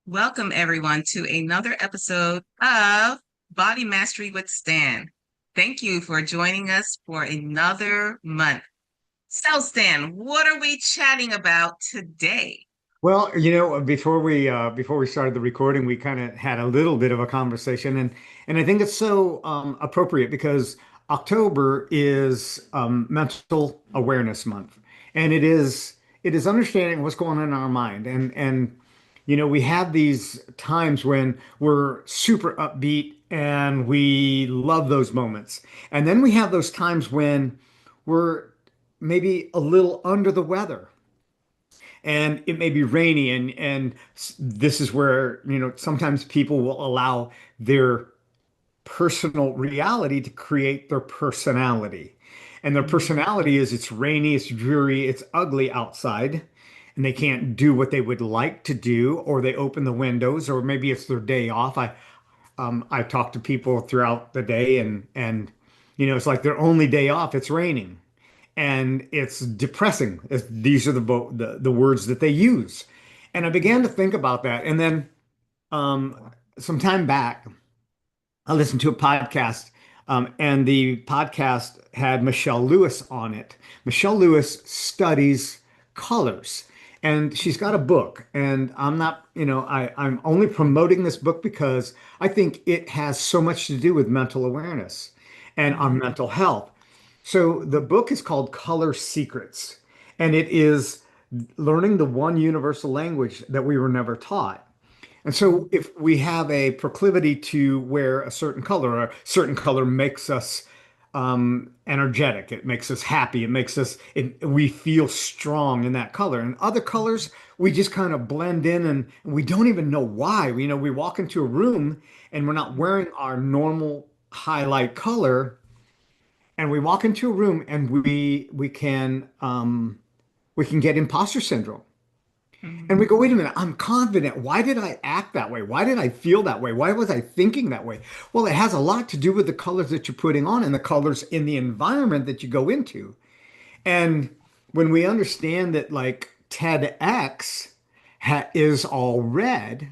Welcome, everyone, to another episode of Body Mastery with Stan. Thank you for joining us for another month. So, Stan, what are we chatting about today? Well, before we started the recording, we kind of had a little bit of a conversation, and I think it's so appropriate because October is Mental Awareness Month, and it is understanding what's going on in our mind, and we have these times when we're super upbeat and we love those moments, and then we have those times when we're maybe a little under the weather and it may be rainy and this is where sometimes people will allow their personal reality to create their personality, and their Mhm. personality is it's rainy, it's dreary, it's ugly outside, and they can't do what they would like to do, or they open the windows, or maybe it's their day off. I talk to people throughout the day, and it's like their only day off, it's raining and it's depressing. These are the words that they use. And I began to think about that. And then some time back, I listened to a podcast, and the podcast had Michelle Lewis on it. Michelle Lewis studies colors, and she's got a book. And I'm not, I'm only promoting this book because I think it has so much to do with mental awareness and our Mhm. mental health. So the book is called Color Secrets, and it is learning the one universal language that we were never taught. And so if we have a proclivity to wear a certain color makes us energetic, it makes us happy, we feel strong in that color. And other colors, we just kind of blend in and we don't even know why. We walk into a room and we're not wearing our normal highlight color, and we walk into a room and we can get imposter syndrome. And we Mhm. go, wait a minute, I'm confident. Why did I act that way? Why did I feel that way? Why was I thinking that way? Well, it has a lot to do with the colors that you're putting on and the colors in the environment that you go into. And when we understand that, like TEDx is all red,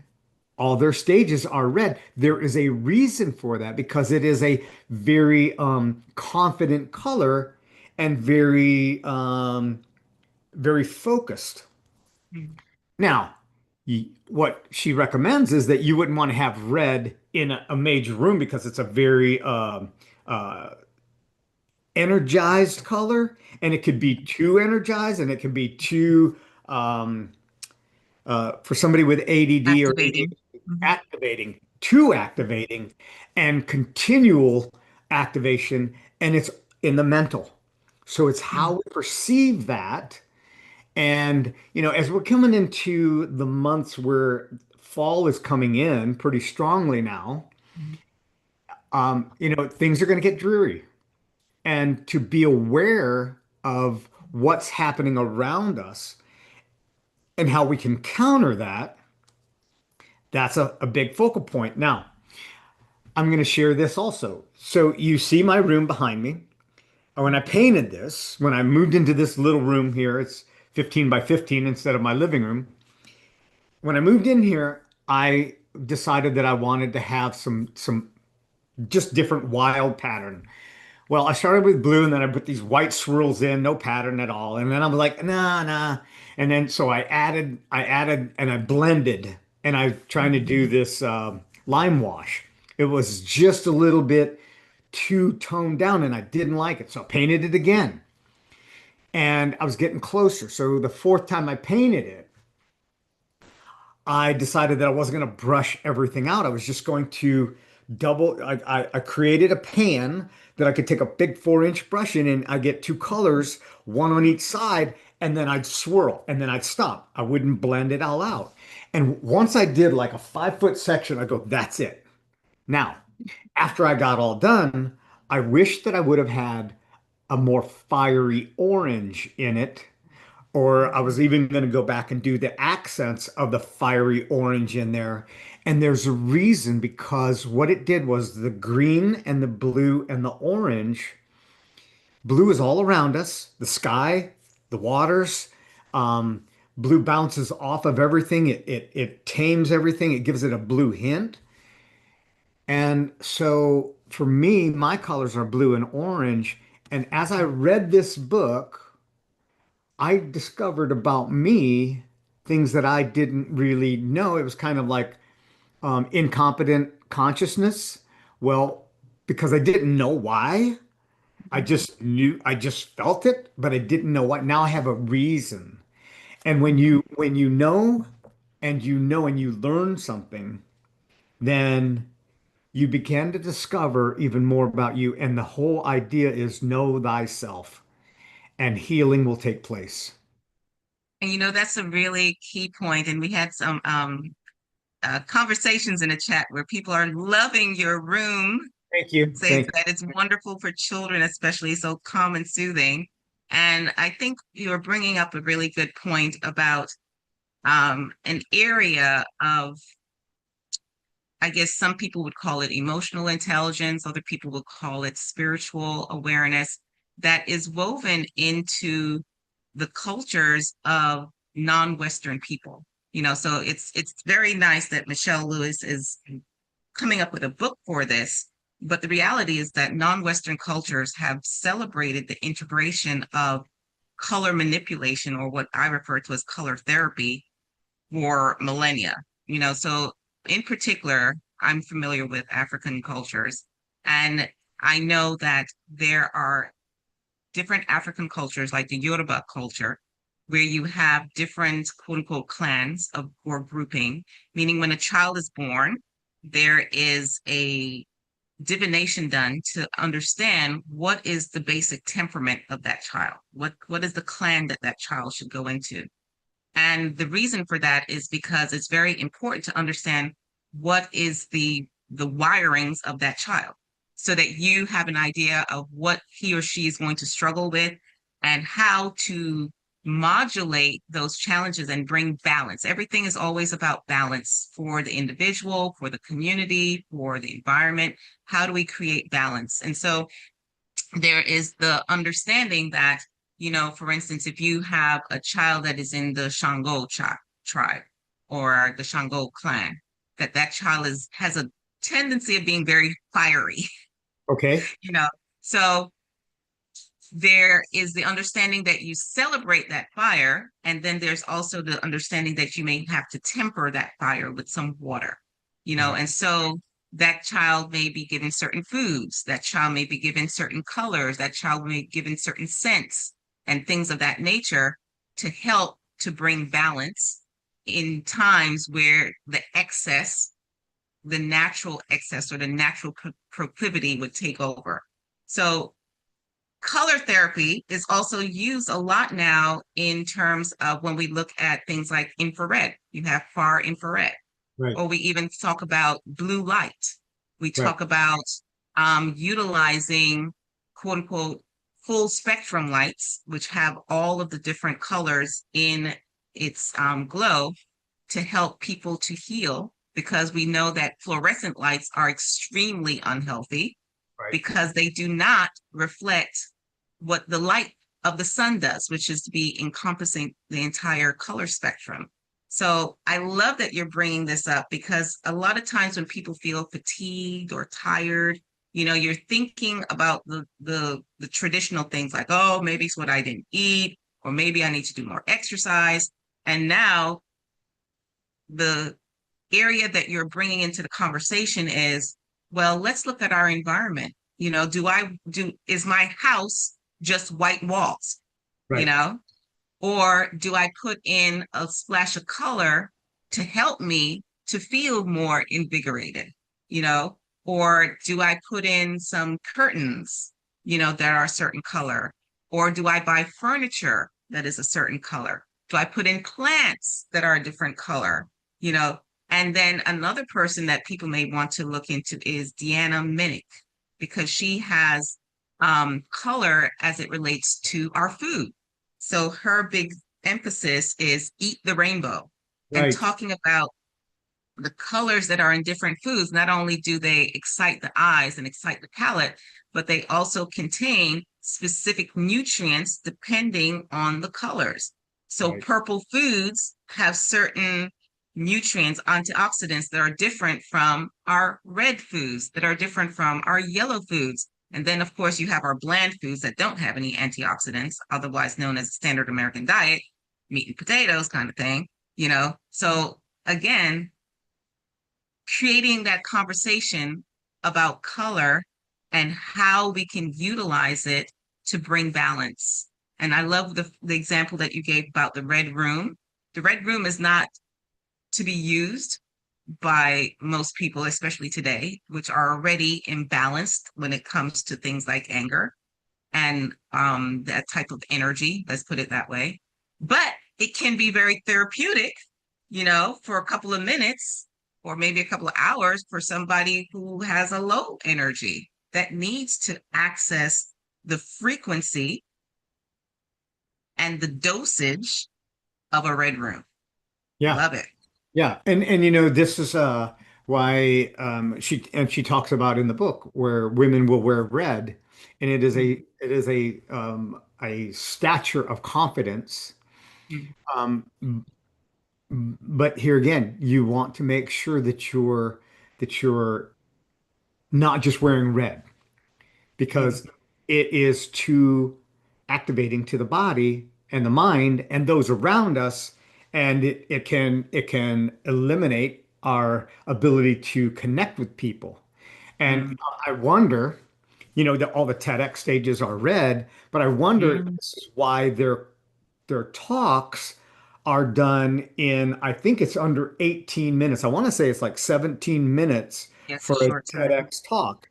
all their stages are red, there is a reason for that because it is a very confident color and very focused. Mhm. Now, what she recommends is that you wouldn't want to have red in a major room because it's a very uh, energized color, and it could be too energized, and it can be too um, for somebody with ADD or Activating. ADHD, Mhm. activating, too activating, and continual activation, and it's in the mental. So it's how Mhm. we perceive that. And, as we're coming into the months where fall is coming in pretty strongly now, things are going to get dreary. And to be aware of what's happening around us and how we can counter that, that's a big focal point. Now, I'm going to share this also. So you see my room behind me. When I painted this, when I moved into this little room here, it's 15 by 15 instead of my living room. When I moved in here, I decided that I wanted to have some just different wild pattern. Well, I started with blue and then I put these white swirls in, no pattern at all. And then I'm like, nah, nah. And then so I added and I blended, and I was trying to do this lime wash. It was just a little bit too toned down and I didn't like it. So I painted it again, and I was getting closer. So the fourth time I painted it, I decided that I wasn't going to brush everything out. I was just going to I created a pan that I could take a big 4-inch brush in, and I get two colors, one on each side, and then I'd swirl and then I'd stop. I wouldn't blend it all out. And once I did like a 5-foot section, I go, that's it. Now, after I got all done, I wish that I would have had a more fiery orange in it, or I was even going to go back and do the accents of the fiery orange in there. And there's a reason, because what it did was the green and the blue and the orange. Blue is all around us, the sky, the waters. Blue bounces off of everything. It tames everything. It gives it a blue hint. And so for me, my colors are blue and orange. And as I read this book, I discovered about me things that I didn't really know. It was kind of like incompetent consciousness. Well, because I didn't know why. I just knew, I just felt it, but I didn't know what. Now I have a reason. And when you know and you learn something, then you begin to discover even more about you. And the whole idea is know thyself, and healing will take place. And that's a really key point. And we had some conversations in the chat where people are loving your room, Thank you. say Thank you. that it's wonderful for children, especially so calm and soothing. And I think you're bringing up a really good point about an area of, I guess some people would call it emotional intelligence, other people would call it spiritual awareness that is woven into the cultures of non-Western people. So it's very nice that Michelle Lewis is coming up with a book for this. But the reality is that non-Western cultures have celebrated the integration of color manipulation, or what I refer to as color therapy, for millennia. So in particular, I'm familiar with African cultures, and I know that there are different African cultures, like the Yoruba culture, where you have different quote unquote clans of or grouping, meaning when a child is born, there is a divination done to understand what is the basic temperament of that child. What is the clan that that child should go into? And the reason for that is because it's very important to understand what is the wirings of that child so that you have an idea of what he or she is going to struggle with and how to modulate those challenges and bring balance. Everything is always about balance for the individual, for the community, for the environment. How do we create balance? And so there is the understanding that, for instance, if you have a child that is in the Shango tribe or the Shango clan, that child has a tendency of being very fiery, Okay. you know. So there is the understanding that you celebrate that fire, and then there's also the understanding that you may have to temper that fire with some water, Right. and so that child may be given certain foods, that child may be given certain colors, that child may be given certain scents and things of that nature to help to bring balance in times where the natural excess or the natural proclivity would take over. So color therapy is also used a lot now in terms of when we look at things like infrared. You have far infrared, Right. or we even talk about blue light. We Right. talk about utilizing quote unquote full spectrum lights, which have all of the different colors in its glow to help people to heal, because we know that fluorescent lights are extremely unhealthy Right. because they do not reflect what the light of the sun does, which is to be encompassing the entire color spectrum. So I love that you're bringing this up, because a lot of times when people feel fatigued or tired, you're thinking about the traditional things like, oh, maybe it's what I didn't eat, or maybe I need to do more exercise. And now the area that you're bringing into the conversation is, well, let's look at our environment. Is my house just white walls, you Right. know, or do I put in a splash of color to help me to feel more invigorated, you know, or do I put in some curtains, that are a certain color, or do I buy furniture that is a certain color? Do I put in plants that are a different color, you know? And then another person that people may want to look into is Deanna Minnick, because she has color as it relates to our food. So her big emphasis is eat the rainbow, and Right. talking about the colors that are in different foods. Not only do they excite the eyes and excite the palate, but they also contain specific nutrients depending on the colors. So Right. purple foods have certain nutrients, antioxidants that are different from our red foods, that are different from our yellow foods. And then, of course, you have our bland foods that don't have any antioxidants, otherwise known as standard American diet, meat and potatoes kind of thing, you know? So again, creating that conversation about color and how we can utilize it to bring balance. And I love the example that you gave about the red room. The red room is not to be used by most people, especially today, which are already imbalanced when it comes to things like anger and that type of energy, let's put it that way. But it can be very therapeutic, you know, for a couple of minutes or maybe a couple of hours for somebody who has a low energy that needs to access the frequency and the dosage of a red room. Yeah. Love it. Yeah. And you know, this is why she talks about in the book where women will wear red, and Mhm, a stature of confidence. mhm, Um, but here again, you want to make sure that you're not just wearing red, mhm, because it is too activating to the body and the mind and those around us, and it can eliminate our ability to connect with people. And mhm, I wonder, you know, that all the TEDx stages are red, but I wonder if mhm. this is why their talks are done in, I think it's under 18 minutes. I want to say it's like 17 minutes Yeah, it's a for a short time. TEDx talk.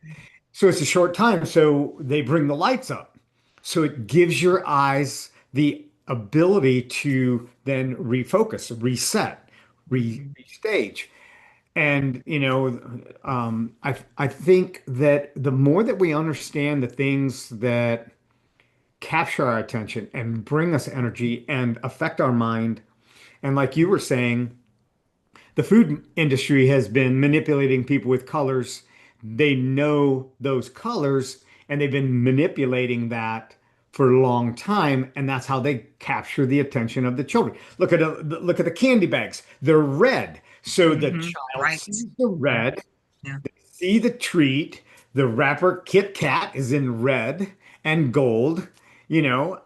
So it's a short time. So they bring the lights up. So it gives your eyes the ability to then refocus, reset, Mhm. restage. And you know, I think that the more that we understand the things that capture our attention and bring us energy and affect our mind, and like you were saying, the food industry has been manipulating people with colors. They know those colors and they've been manipulating that for a long time, and that's how they capture the attention of the children. Look at the candy bags. They're red. So the Mhm. child Right. sees the Mhm. red, Yeah. see the treat. The wrapper Kit Kat is in red and gold, you know.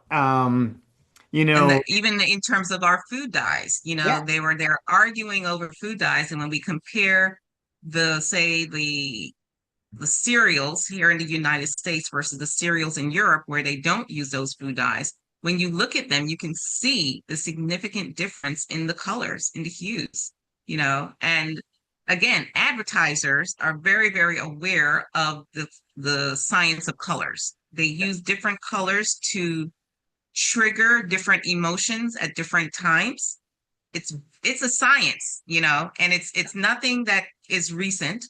You And that know, even in terms of our food dyes, you yeah, know, they're arguing over food dyes, and when we compare the say the cereals here in the United States versus the cereals in Europe where they don't use those food dyes, when you look at them, you can see the significant difference in the colors, in the hues, you know, and again, advertisers are very, very aware of the science of colors. They use different colors to trigger different emotions at different times. it's it's a science, you know, and it's nothing that is recent.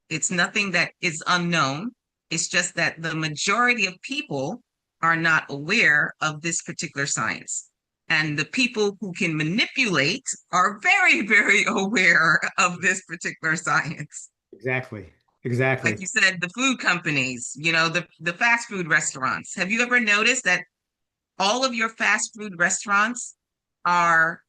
It's nothing that is unknown. It's just that the majority of people are not aware of this particular science, and the people who can manipulate are very, very aware of this particular science. exactly, Like exactly. you said, the food companies, you know, the fast food restaurants. Have you ever noticed that all of your fast food restaurants are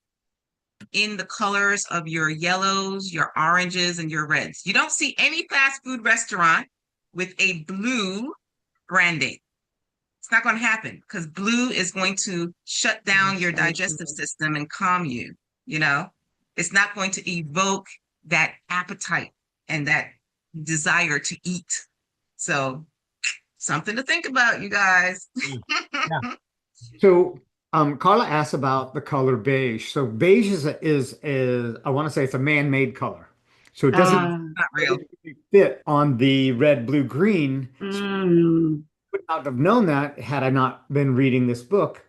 in the colors of your yellows, your oranges, and your reds? You don't see any fast food restaurant with a blue branding. It's not going to happen because blue is going to shut down That's your so digestive true. system and calm you, you know? It's not going to evoke that appetite and that desire to eat. So, something to think about, you guys. Yeah. Yeah. So, Carla asked about the color beige. So beige is I want to say it's a man-made color. So Mm, Uh, not real. doesn't really fit on the red, blue, green. So mm, I would not have known that had I not been reading this book.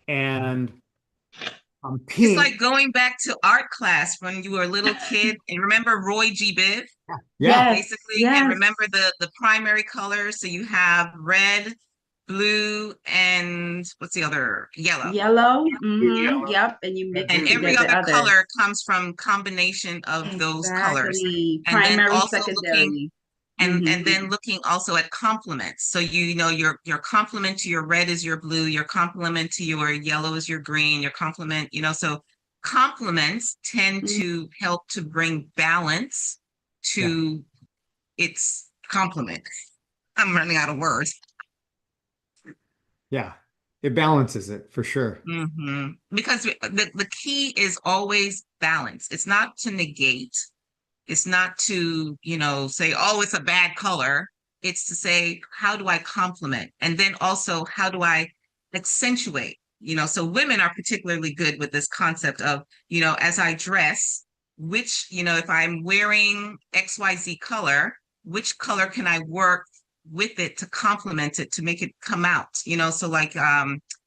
And It's pink, like going back to art class when you were a little kid and remember Roy G. Biv, yeah, yes, basically, and yes. remember the primary colors. So you have red, blue, and what's the other? Yellow. Yellow. blue, Mm-hmm. yellow, Yep. And you red, mix And blue, every together the other color others. comes from combination of those colors. Exactly. And then Primary, also looking secondary. And Mm-hmm. then looking also at complements. So you know your complement to your red is your blue, your complement to your yellow is your green, your complement, so complements tend Mm-hmm. to help to bring balance Yeah. to its complement. I'm running out of words. Yeah. It balances it for sure. Because the key is always balance. It's not to negate. It's not to, say, oh, it's a bad color. It's to say, how do I complement? And then also, how do I accentuate? So women are particularly good with this concept of, as I dress, which, if I'm wearing XYZ color, which color can I work with it to complement it to make it come out? So like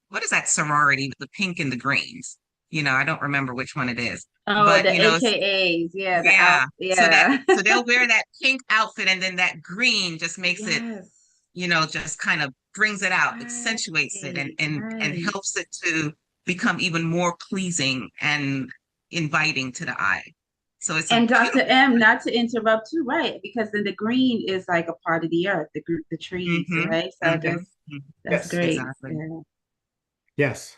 what is that sorority with the pink and the greens? I don't remember which one it is. Oh, But the AKAs, yeah, the out, yeah. yeah. So they'll wear that pink outfit and then that green just makes it, Yes. just kind of brings it out, Right, accentuates it and right. helps it to become even more pleasing and inviting to the eye. So it's a And Dr. beautiful. M, not to interrupt too, right? Because then the green is like a part of the earth, the trees, Mm-hmm, right? So mm-hmm, hmm that's Yes. great. exactly. Yeah. Yes.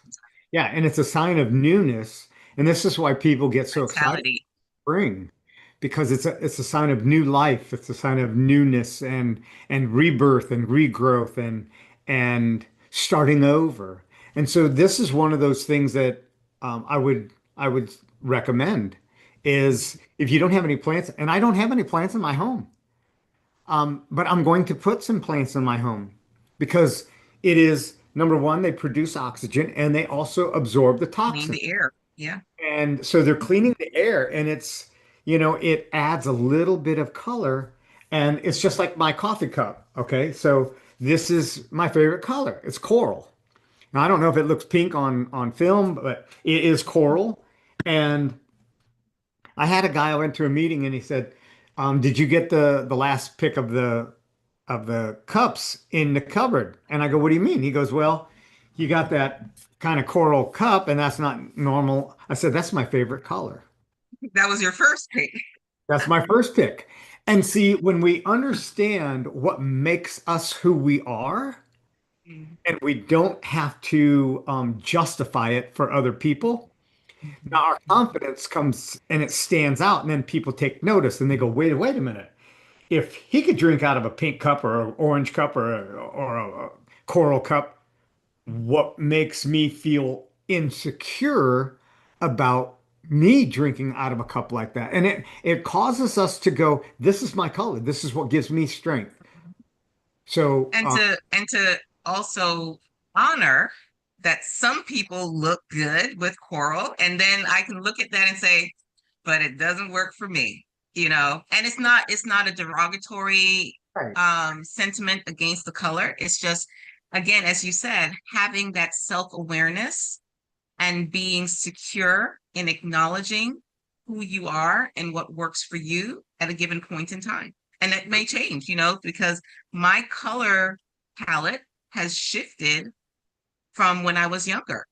Yeah. And it's a sign of newness. And this is why people get so excited Vitality. spring because it's a sign of new life. It's a sign of newness and rebirth and regrowth and starting over. And so this is one of those things that I would recommend is if you don't have any plants, and I don't have any plants in my home, but I'm going to put some plants in my home because it is number one, they produce oxygen and they also absorb the Clean toxin. the air. Yeah. And so they're cleaning the air and it adds a little bit of color and it's just like my coffee cup. Okay. So this is my favorite color. It's coral. Now, I don't know if it looks pink on film, but it is coral. And I had a guy I went to a meeting and he said, "Did you get the last pick of the cups in the cupboard?" And I go, "What do you mean?" He goes, "Well, you got that kind of coral cup, and that's not normal." I said, "That's my favorite color. That was your first pick. That's my first pick." And see, when we understand what makes us who we are, Mhm, and we don't have to justify it for other people, now mhm, our confidence comes and it stands out, and then people take notice and they go, wait a minute. If he could drink out of a pink cup or an orange cup or a coral cup, what makes me feel insecure about me drinking out of a cup like that? And it causes us to go, this is my color. This is what gives me strength. So, and to also honor that some people look good with coral, and then I can look at that and say, but it doesn't work for me, and it's not a derogatory right. sentiment against the color. It's just, again, as you said, having that self-awareness and being secure in acknowledging who you are and what works for you at a given point in time. And it may change, because my color palette has shifted from when I was younger.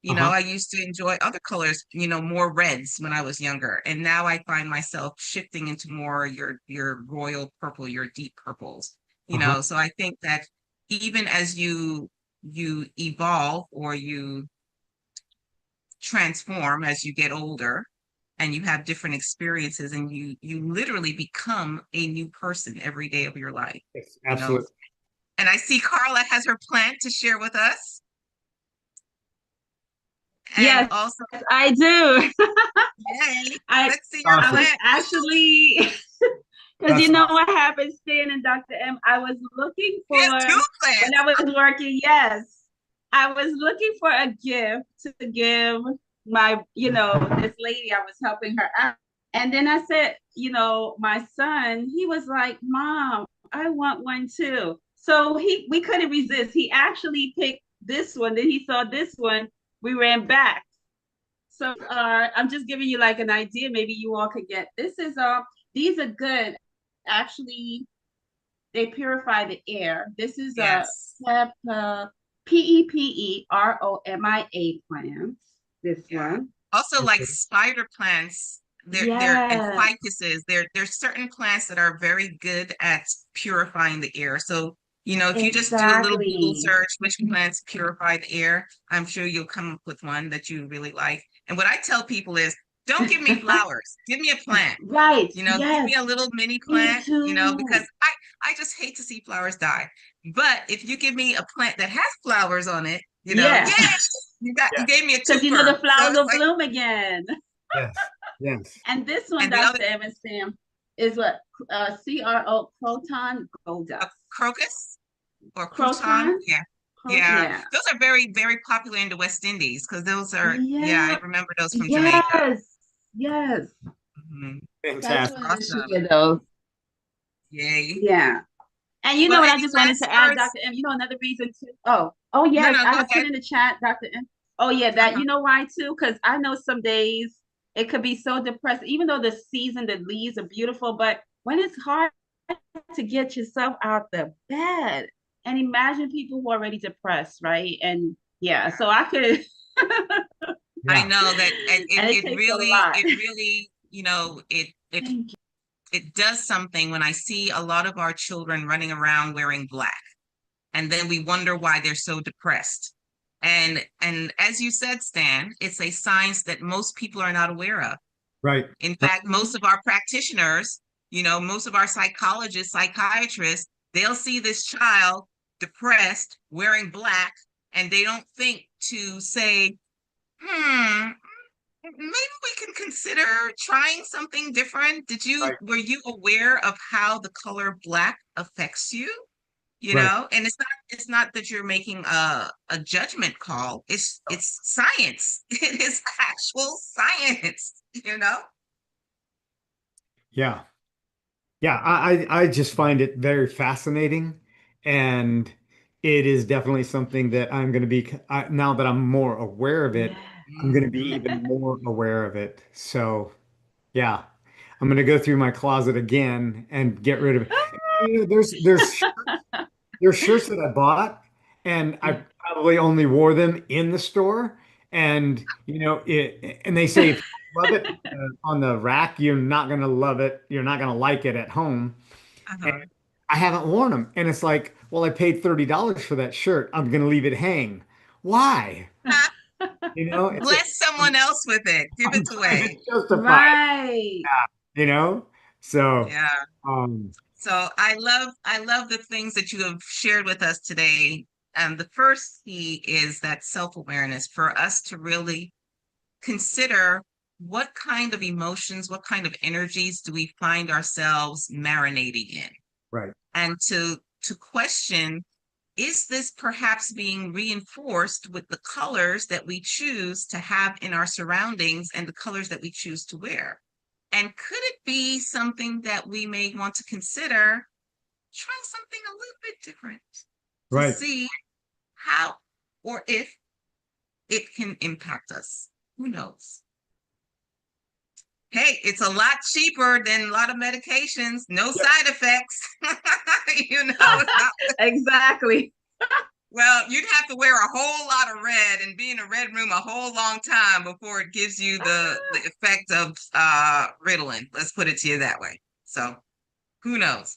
Uh-huh. I used to enjoy other colors, more reds when I was younger. And now I find myself shifting into more your royal purple, your deep purples. Uh-huh. So I think that even as you evolve or you transform as you get older and you have different experiences and you literally become a new person every day of your life, Yes, you know. absolutely. And I see Carla has her plant to share with us. And Yes, also, I do. yay, I let's see your I Awesome. was plant. actually because That's you know awesome. what happened, Stan and Dr. M. I was looking She has for two when plants. I was working, yes. I was looking for a gift to give my, this lady I was helping her out. And then I said, my son, he was like, "Mom, I want one too." So we couldn't resist. He actually picked this one. Then he saw this one. We ran back. So I'm just giving you like an idea. Maybe you all could get this. These are good. Actually, they purify the air. This is a Yes. PEPEROMIA plant. This Yeah. one. Also, like Okay. spider plants, they're and Yes, ficuses. There's certain plants that are very good at purifying the air. So, if you just do a little Google exactly. search, which plants purify the air, I'm sure you'll come up with one that you really like. And what I tell people is, don't give me flowers. Give me a plant. Right. Give me Yes. a little mini Me plant, because too. I just hate to see flowers die. But if you give me a plant that has flowers on it, Yeah. yay, you Yes. gave me a Because you know twofer. the So flowers it's will like, bloom again. Yes. Yes. And this one, and the other Dr. Evans Sam, is what? CRO, Croton Gold a Dust. crocus or crouton, Croton? yeah, yeah, Yeah. those are very, very popular in the West Indies because those are, yeah, I Yeah. remember those from Jamaica. Yes. Yes. Mhm. So I just Fantastic. wanted to Awesome, share those. yay. Yeah. And you know Well, what I any just wanted last to add, words? Dr. M, another reason too. Oh No, yes, no, I go have put ahead. in the chat, Dr. M. Oh yeah, that Uh-huh. you know why too? Because I know some days it could be so depressed, even though the season, the leaves are beautiful, but when it's hard to get yourself out the bed, and imagine people who are already depressed, right? And yeah, so I could I Yeah. know that and it takes a lot. it really, Thank it does something when I see a lot of our children running around wearing black, and then we wonder why they're so depressed. And as you said, Stan, it's a science that most people are not aware of. Right. In Right. fact, most of our practitioners, most of our psychologists, psychiatrists, they'll see this child depressed, wearing black, and they don't think to say, hmm, maybe we can consider trying something different. Right. Were you aware of how the color black affects you? Right. And it's not that you're making a judgment call. It's science. It is actual science. Yeah. Yeah. I just find it very fascinating. And it is definitely something that I'm going to be, now that I'm more aware of you. it, I'm going to be Mhm. even more aware of it. So, yeah, I'm going to go through my closet again and get rid of it. There's shirts that I bought, and I Yeah. probably only wore them in the store. And and they say if you love it on the rack, you're not gonna love it. You're not gonna like it at home. And Uh-huh. I haven't worn them, and it's like, well, I paid $30 for that shirt. I'm gonna leave it hang. Why? It's Bless someone else with it. Give I'm it trying to away. justify it. Right. You know. So, Yeah. um, So I love the things that you have shared with us today. And the first key is that self-awareness for us to really consider what kind of emotions, what kind of energies do we find ourselves marinating in? right, And to question, is this perhaps being reinforced with the colors that we choose to have in our surroundings and the colors that we choose to wear? And could it be something that we may want to consider trying something a little bit different to right. see how or if it can impact us? Who knows? Hey, it's a lot cheaper than a lot of medications, no Yep. side effects. It's not, Exactly. well, you'd have to wear a whole lot of red and be in a red room a whole long time before it gives you the effect of Ritalin. Let's put it to you that way. So who knows?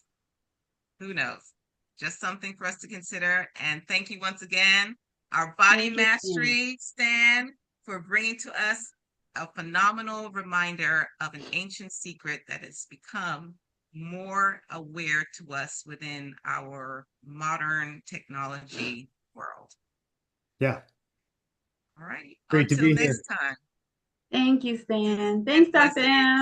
Who knows? Just something for us to consider. And thank you once again, our body Thank you, Stan. mastery Stan, for bringing to us a phenomenal reminder of an ancient secret that has become more aware to us within our modern technology world. Yeah. All right. Great to Until be next here. time. Thank you, Stan. And Thanks, Dr. blessings. M.